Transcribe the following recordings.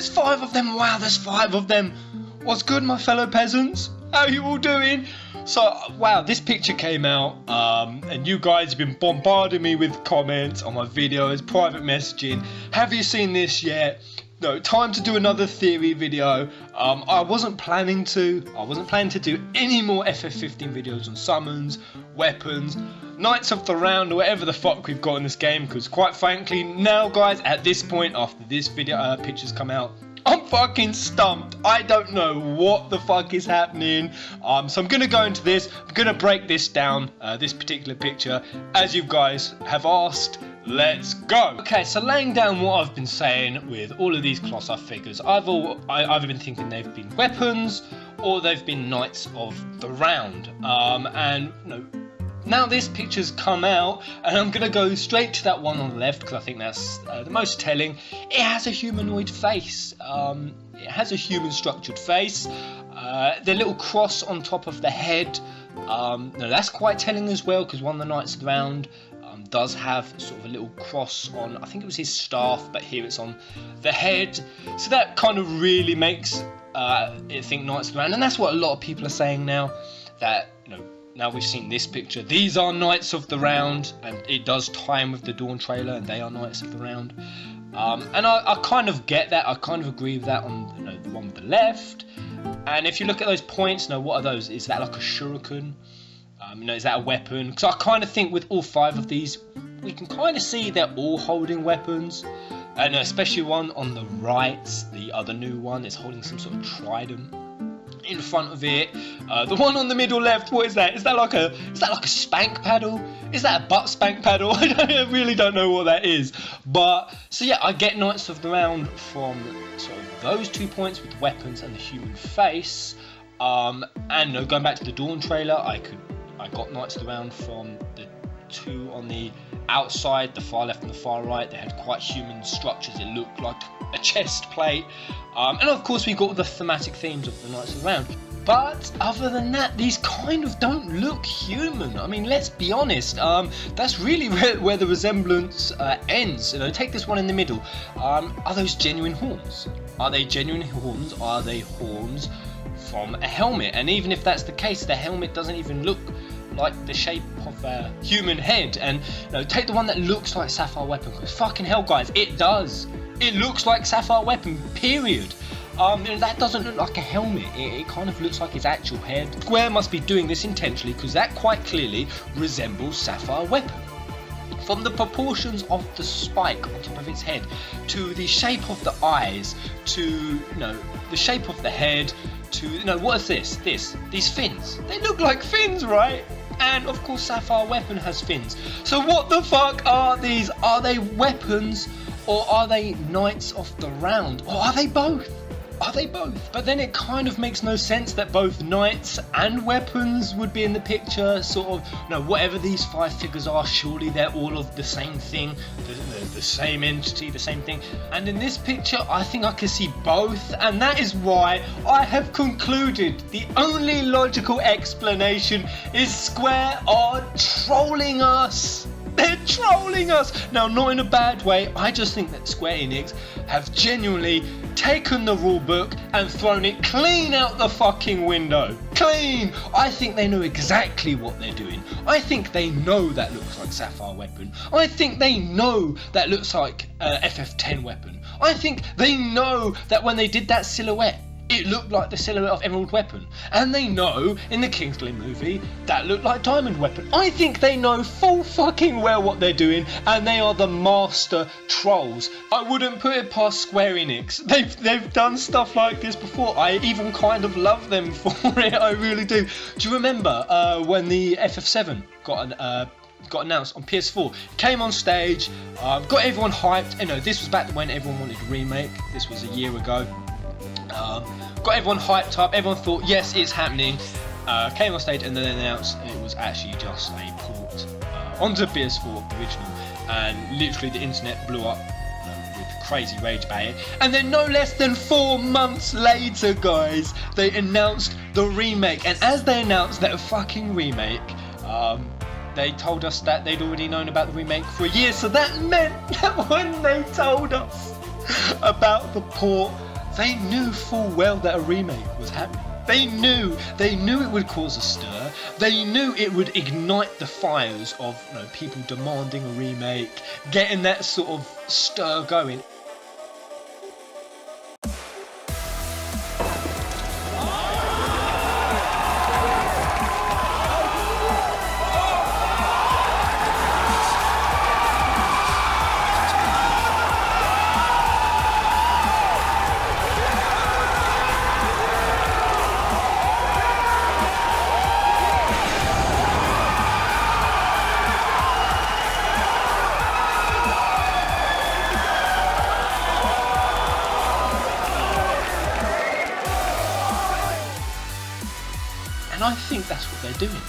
there's 5 of them. Wow, there's 5 of them. What's good, my fellow peasants? How are you all doing? So, wow, this picture came out, and you guys have been bombarding me with comments on my videos, private messaging. Have you seen this yet? No, time to do another theory video. I wasn't planning to do any more FF15 videos on summons, weapons, Knights of the Round, or whatever the fuck we've got in this game, because quite frankly, now guys, at this point, after this video pictures come out, I'm fucking stumped. I don't know what the fuck is happening. So I'm going to go into this. I'm going to break this down, this particular picture, as you guys have asked. Let's go. Okay, so laying down what I've been saying with all of these colossal figures, I've either been thinking they've been weapons or they've been Knights of the Round. And you know, now this picture's come out, and I'm going to go straight to that one on the left because I think that's the most telling. It has a humanoid face. It has a human structured face. The little cross on top of the head, no, that's quite telling as well, because one of the Knights of the Round does have sort of a little cross on, I think it was his staff, but here it's on the head. So that kind of really makes it think Knights of the Round, and that's what a lot of people are saying now, that, you know, now we've seen this picture, these are Knights of the Round, and it does tie in with the Dawn trailer, and they are Knights of the Round. And I kind of get that, I kind of agree with that on, you know, the one with the left. And if you look at those points, you know, what are those? Is that like a shuriken? You know, is that a weapon? Because I kind of think with all 5 of these, we can kind of see they're all holding weapons. And especially one on the right, the other new one, is holding some sort of trident in front of it. The one on the middle left, what is that? Is that like a spank paddle? Is that a butt spank paddle? I really don't know what that is. But so yeah, I get Knights of the Round from sort of those 2 points with weapons and the human face. And you know, going back to the Dawn trailer, I got Knights of the Round from the 2 on the outside, the far left and the far right. They had quite human structures. It looked like a chest plate. And of course we got the thematic themes of the Knights of the Round. But other than that, these kind of don't look human. I mean, let's be honest. That's really where the resemblance ends. You know, take this one in the middle. Are those genuine horns? Are they genuine horns? Are they horns from a helmet? And even if that's the case, the helmet doesn't even look like the shape of a human head. And you know, take the one that looks like Sapphire Weapon, because fucking hell guys, it does. It looks like Sapphire Weapon, period. You know, that doesn't look like a helmet. It kind of looks like his actual head. Square must be doing this intentionally, because that quite clearly resembles Sapphire Weapon. From the proportions of the spike on top of its head, to the shape of the eyes, to, you know, the shape of the head, to, you know, what is this? These fins. They look like fins, right? And of course Sapphire Weapon has fins. So what the fuck are these? Are they weapons, or are they Knights of the Round? Or are they both? Are they both? But then it kind of makes no sense that both knights and weapons would be in the picture. Sort of, you know, whatever these 5 figures are, surely they're all of the same thing, the same entity, the same thing. And in this picture, I think I can see both, and that is why I have concluded the only logical explanation is Square are trolling us. They're trolling us! Now, not in a bad way, I just think that Square Enix have genuinely taken the rulebook and thrown it clean out the fucking window. Clean! I think they know exactly what they're doing. I think they know that looks like Sapphire Weapon. I think they know that looks like FF10 Weapon. I think they know that when they did that silhouette, it looked like the silhouette of Emerald Weapon. And they know, in the Kingsley movie, that looked like Diamond Weapon. I think they know full fucking well what they're doing, and they are the master trolls. I wouldn't put it past Square Enix. They've done stuff like this before. I even kind of love them for it, I really do. Do you remember when the FF7 got announced on PS4, came on stage, got everyone hyped. You know, this was back when everyone wanted a remake. This was a year ago. Got everyone hyped up, everyone thought, yes, it's happening. Came on stage and then announced it was actually just a port onto PS4 original, and literally the internet blew up with crazy rage about it. And then no less than 4 months later, guys, they announced the remake. And as they announced that fucking remake, they told us that they'd already known about the remake for a year. So that meant that when they told us about the port, They knew full well that a remake was happening. They knew it would cause a stir. They knew it would ignite the fires of people demanding a remake, getting that sort of stir going. And I think that's what they're doing.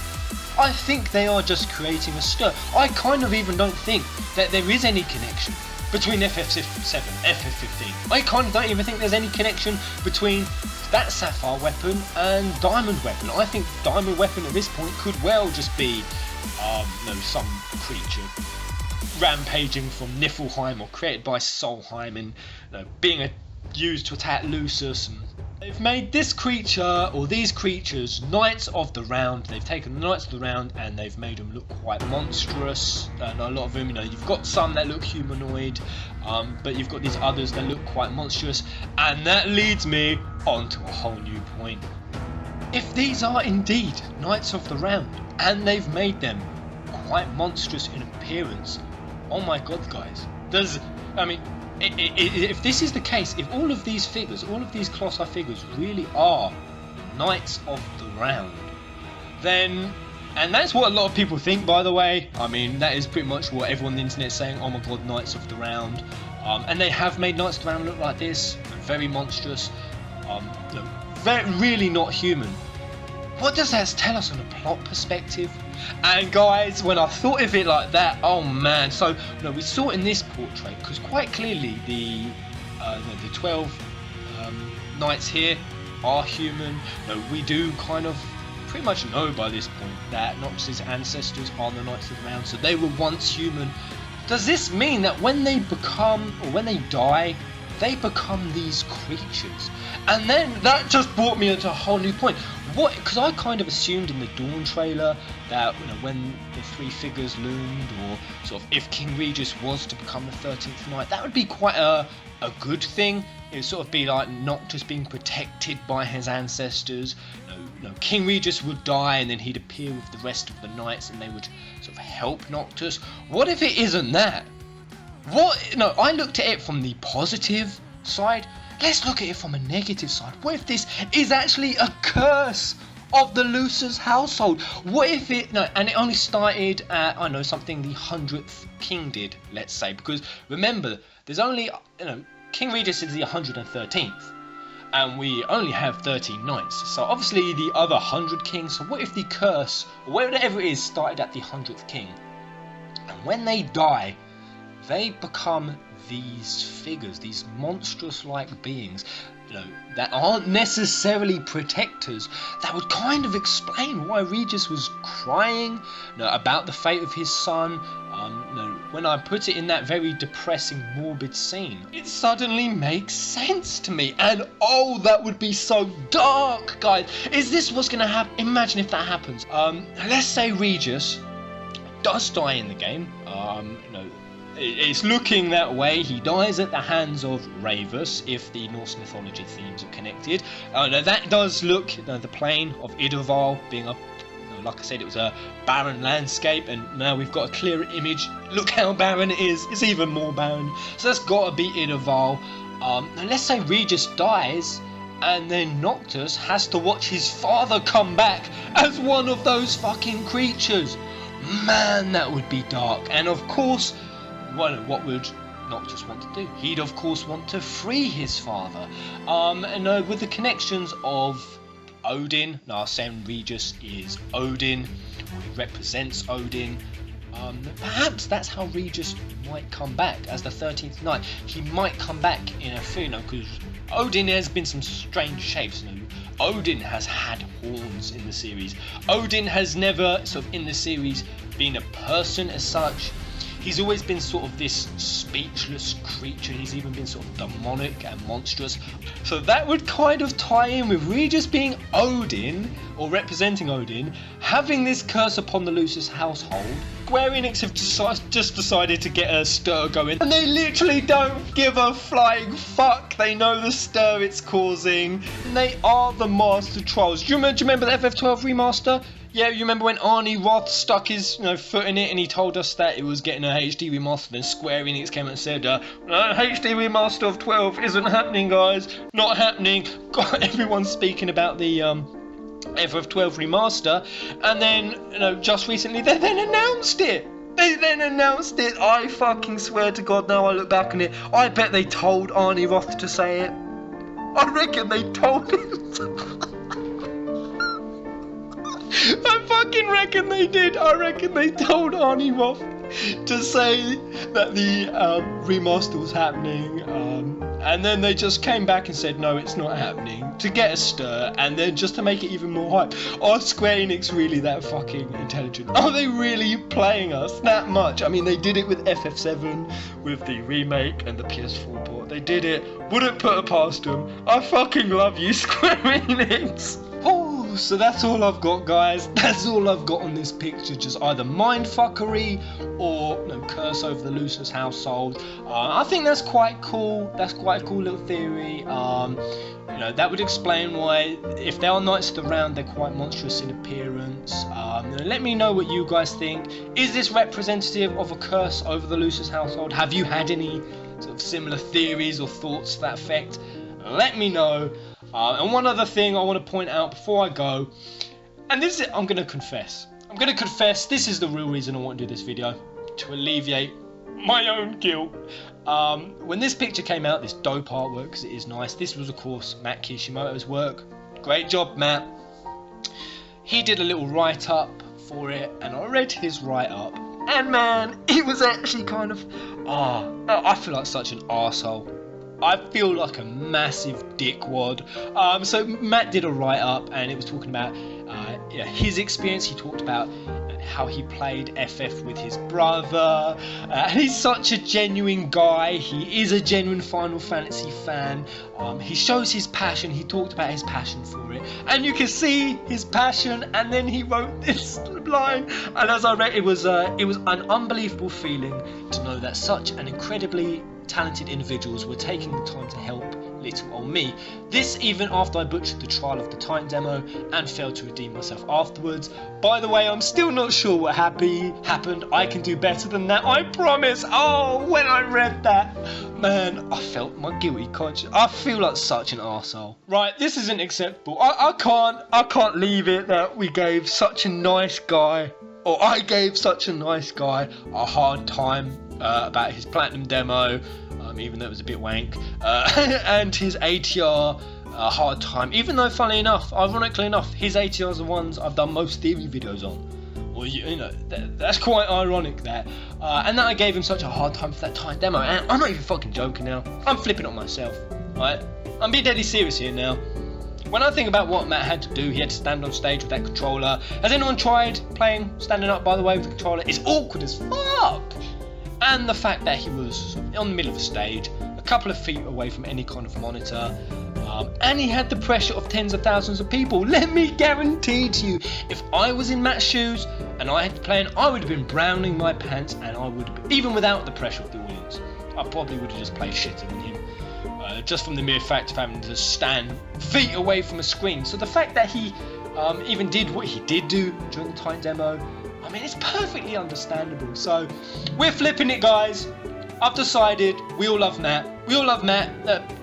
I think they are just creating a stir. I kind of even don't think that there is any connection between FF7, FF15. I kind of don't even think there's any connection between that Sapphire weapon and Diamond weapon. I think Diamond weapon at this point could well just be some creature rampaging from Niflheim or created by Solheim and being used to attack Lucis. And they've made this creature, or these creatures, Knights of the Round. They've taken the Knights of the Round and they've made them look quite monstrous. And a lot of them, you've got some that look humanoid, but you've got these others that look quite monstrous. And that leads me on to a whole new point. If these are indeed Knights of the Round, and they've made them quite monstrous in appearance, oh my god, guys. If this is the case, if all of these figures, all of these Colossi figures really are Knights of the Round, then, and that's what a lot of people think, by the way. I mean, that is pretty much what everyone on the internet is saying, oh my god, Knights of the Round. And they have made Knights of the Round look like this, very monstrous, really not human. What does that tell us on a plot perspective? And guys, when I thought of it like that, oh man, so we saw in this portrait, because quite clearly the 12 knights here are human. We do kind of pretty much know by this point that Noctis' ancestors are the Knights of the Round, so they were once human. Does this mean that when they become, or when they die, they become these creatures? And then that just brought me into a whole new point. What? Because I kind of assumed in the Dawn trailer that when the three figures loomed, or sort of if King Regis was to become the 13th Knight, that would be quite a good thing. It would sort of be like Noctis being protected by his ancestors. King Regis would die and then he'd appear with the rest of the knights and they would sort of help Noctis. What if it isn't that? I looked at it from the positive side. Let's look at it from a negative side. What if this is actually a curse of the Lucis household? What if it, and it only started at, something the 100th king did, let's say, because remember, there's only, King Regis is the 113th, and we only have 13 knights, so obviously the other 100 kings. So what if the curse, or whatever it is, started at the 100th king, and when they die, they become these figures, these monstrous-like beings, that aren't necessarily protectors. That would kind of explain why Regis was crying, about the fate of his son. When I put it in that very depressing, morbid scene, it suddenly makes sense to me. And oh, that would be so dark, guys. Is this what's going to happen? Imagine if that happens. Let's say Regis does die in the game. It's looking that way. He dies at the hands of Ravus, if the Norse mythology themes are connected. That does look, the plain of Idurval being a, like I said, it was a barren landscape, and now we've got a clearer image. Look how barren it is. It's even more barren. So that's got to be Idurval. Now let's say Regis dies, and then Noctis has to watch his father come back as one of those fucking creatures. Man, that would be dark. And of course, what would Noctis want to do? He'd of course want to free his father. With the connections of Odin, now saying Regis is Odin, or he represents Odin, perhaps that's how Regis might come back as the 13th Knight. He might come back in a few, because Odin has been some strange shapes. Odin has had horns in the series. Odin has never, in the series, been a person as such. He's always been sort of this speechless creature. He's even been sort of demonic and monstrous. So that would kind of tie in with Regis being Odin, or representing Odin, having this curse upon the Lucis household. Square Enix have just decided to get a stir going, and they literally don't give a flying fuck. They know the stir it's causing, and they are the master trolls. Do you remember the FF12 remaster? Yeah, you remember when Arnie Roth stuck his foot in it and he told us that it was getting a HD remaster, then Square Enix came and said, no, HD remaster of 12 isn't happening, guys, not happening. God, everyone's speaking about the FF12 remaster, and then, just recently they then announced it. I fucking swear to God, now I look back on it, I bet they told Arnie Roth to say it. I reckon they told him. I fucking reckon they did. I reckon they told Arnie Roth to say that the remaster was happening, and then they just came back and said no, it's not happening, to get a stir, and then just to make it even more hype. Are Square Enix really that fucking intelligent? Are they really playing us that much? I mean, they did it with FF7, with the remake and the PS4 port. They did it. Wouldn't put it past them. I fucking love you, Square Enix. Oh, so that's all I've got, guys. That's all I've got on this picture. Just either mindfuckery or curse over the Lucis household. I think that's quite cool. That's quite a cool little theory. That would explain why, if there are knights of the round, they're quite monstrous in appearance. Let me know what you guys think. Is this representative of a curse over the Lucis household? Have you had any sort of similar theories or thoughts to that effect? Let me know. And one other thing I want to point out before I go, and this is it, I'm going to confess, this is the real reason I want to do this video, to alleviate my own guilt. When this picture came out, this dope artwork, because it is nice, this was of course Matt Kishimoto's work. Great job, Matt. He did a little write-up for it, and I read his write-up, and man, it was actually kind of, I feel like such an arsehole. I feel like a massive dickwad. So Matt did a write-up, and it was talking about his experience. He talked about how he played FF with his brother. He's such a genuine guy. He is a genuine Final Fantasy fan. He shows his passion. He talked about his passion for it, and you can see his passion. And then he wrote this line, and as I read, it was an unbelievable feeling to know that such an incredibly talented individuals were taking the time to help little old me. This even after I butchered the Trial of the Titan demo and failed to redeem myself afterwards. By the way, I'm still not sure what happened. I can do better than that, I promise. Oh, when I read that, man, I felt my guilty conscience. I feel like such an arsehole. Right, this isn't acceptable. I can't leave it that we gave such a nice guy, or I gave such a nice guy a hard time about his platinum demo, even though it was a bit wank, and his ATR a hard time, even though, funnily enough, ironically enough, his ATRs are the ones I've done most theory videos on. Well, that's quite ironic, that. And that I gave him such a hard time for that Titan demo, and I'm not even fucking joking now. I'm flipping on myself, right? I'm being deadly serious here now. When I think about what Matt had to do, he had to stand on stage with that controller. Has anyone tried standing up, by the way, with the controller? It's awkward as fuck! And the fact that he was on the middle of the stage, a couple of feet away from any kind of monitor, and he had the pressure of tens of thousands of people. Let me guarantee to you, if I was in Matt's shoes and I had to play, I would have been browning my pants, and I would have been, even without the pressure of the audience, I probably would have just played shitter than him. Just from the mere fact of having to stand feet away from a screen. So the fact that he even did what he did do during the Titan demo, I mean, it's perfectly understandable. So we're flipping it, guys. I've decided we all love Matt. We all love Matt.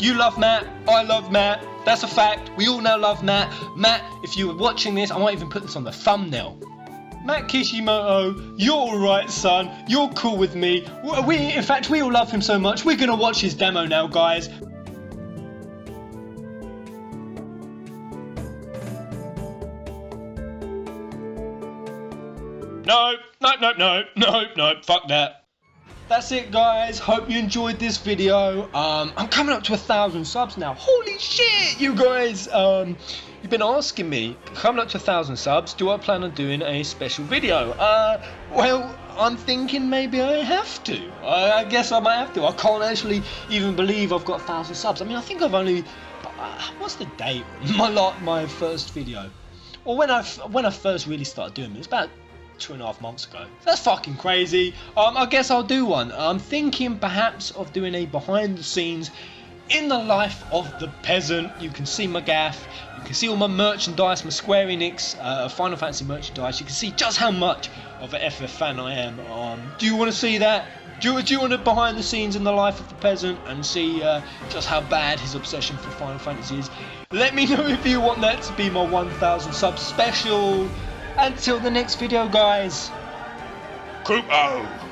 You love Matt. I love Matt. That's a fact. We all now love Matt. Matt, if you were watching this, I might even put this on the thumbnail. Matt Kishimoto, you're alright, son. You're cool with me. In fact, we all love him so much. We're going to watch his demo now, guys. No, fuck that. that's it, guys. Hope you enjoyed this video. I'm coming up to 1,000 subs now. Holy shit, you guys. You've been asking me, coming up to 1,000 subs, do I plan on doing a special video? Well, I'm thinking maybe I have to. I guess I might have to. I can't actually even believe I've got 1,000 subs. I mean, I think I've only... what's the date? My first video. Or when I first really started doing it, it's about 2.5 months ago. That's fucking crazy. I guess I'll do one. I'm thinking perhaps of doing a behind the scenes in the life of the peasant. You can see my gaff, you can see all my merchandise, my Square Enix Final Fantasy merchandise. You can see just how much of an FF fan I am. Do you want to see that? Do you want to behind the scenes in the life of the peasant and see just how bad his obsession for Final Fantasy is? Let me know if you want that to be my 1,000 sub special. Until the next video, guys. Kupo!